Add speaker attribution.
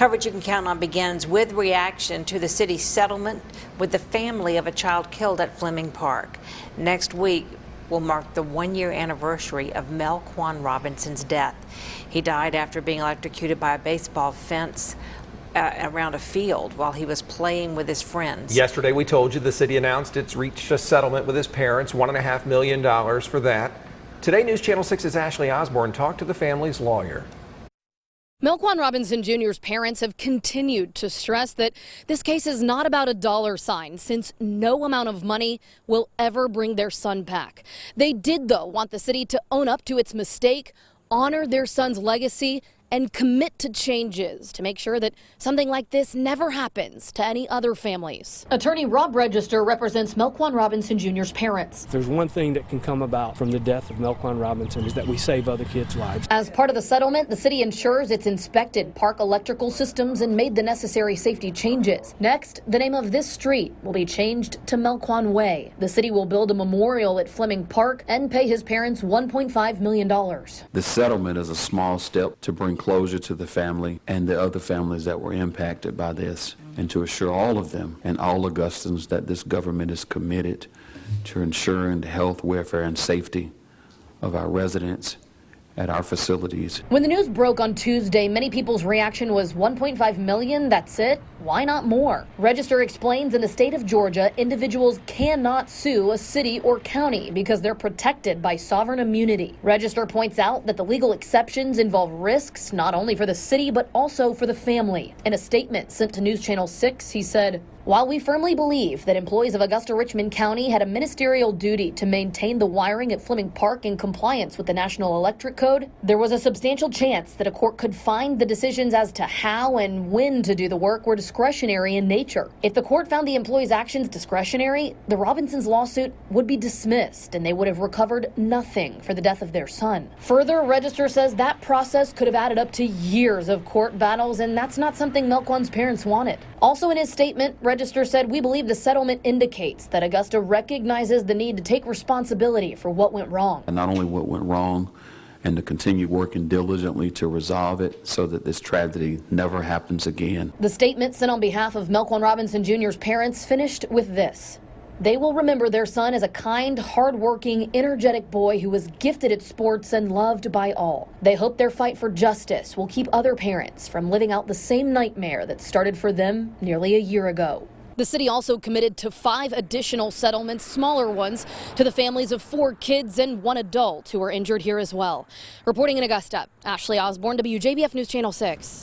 Speaker 1: Coverage you can count on begins with reaction to the city's settlement with the family of a child killed at Fleming Park. Next week will mark the one-year anniversary of Melquan Robinson's death. He died after being electrocuted by a baseball fence around a field while he was playing with his friends.
Speaker 2: Yesterday we told you the city announced it's reached a settlement with his parents, $1.5 million for that. Today News Channel 6's Ashley Osborne talked to the family's lawyer.
Speaker 3: Melquan Robinson Jr.'s parents have continued to stress that this case is not about a dollar sign, since no amount of money will ever bring their son back. They did, though, want the city to own up to its mistake, honor their son's legacy, and commit to changes to make sure that something like this never happens to any other families. Attorney Rob Register represents Melquan Robinson Jr.'s parents.
Speaker 4: There's one thing that can come about from the death of Melquan Robinson is that we save other kids' lives.
Speaker 3: As part of the settlement, the city ensures it's inspected park electrical systems and made the necessary safety changes. Next, the name of this street will be changed to Melquan Way. The city will build a memorial at Fleming Park and pay his parents $1.5 million.
Speaker 5: The settlement is a small step to bring closure to the family and the other families that were impacted by this, and to assure all of them and all Augustans that this government is committed to ensuring the health, welfare, and safety of our residents at our facilities.
Speaker 3: When the news broke on Tuesday, many people's reaction was $1.5 million, that's it? Why not more? Register explains in the state of Georgia, individuals cannot sue a city or county because they're protected by sovereign immunity. Register points out that the legal exceptions involve risks not only for the city but also for the family. In a statement sent to News Channel 6, he said, "While we firmly believe that employees of Augusta Richmond County had a ministerial duty to maintain the wiring at Fleming Park in compliance with the National Electric Code, there was a substantial chance that a court could find the decisions as to how and when to do the work were discretionary in nature. If the court found the employees' actions discretionary, the Robinsons' lawsuit would be dismissed and they would have recovered nothing for the death of their son." Further, Register says that process could have added up to years of court battles, and that's not something Melquan's parents wanted. Also in his statement, Register said, "We believe the settlement indicates that Augusta recognizes the need to take responsibility for what went wrong."
Speaker 5: And not only what went wrong, and to continue working diligently to resolve it so that this tragedy never happens again.
Speaker 3: The statement sent on behalf of Melquan Robinson Jr.'s parents finished with this. They will remember their son as a kind, hardworking, energetic boy who was gifted at sports and loved by all. They hope their fight for justice will keep other parents from living out the same nightmare that started for them nearly a year ago. The city also committed to 5 additional settlements, smaller ones, to the families of 4 kids and 1 adult who were injured here as well. Reporting in Augusta, Ashley Osborne, WJBF News Channel 6.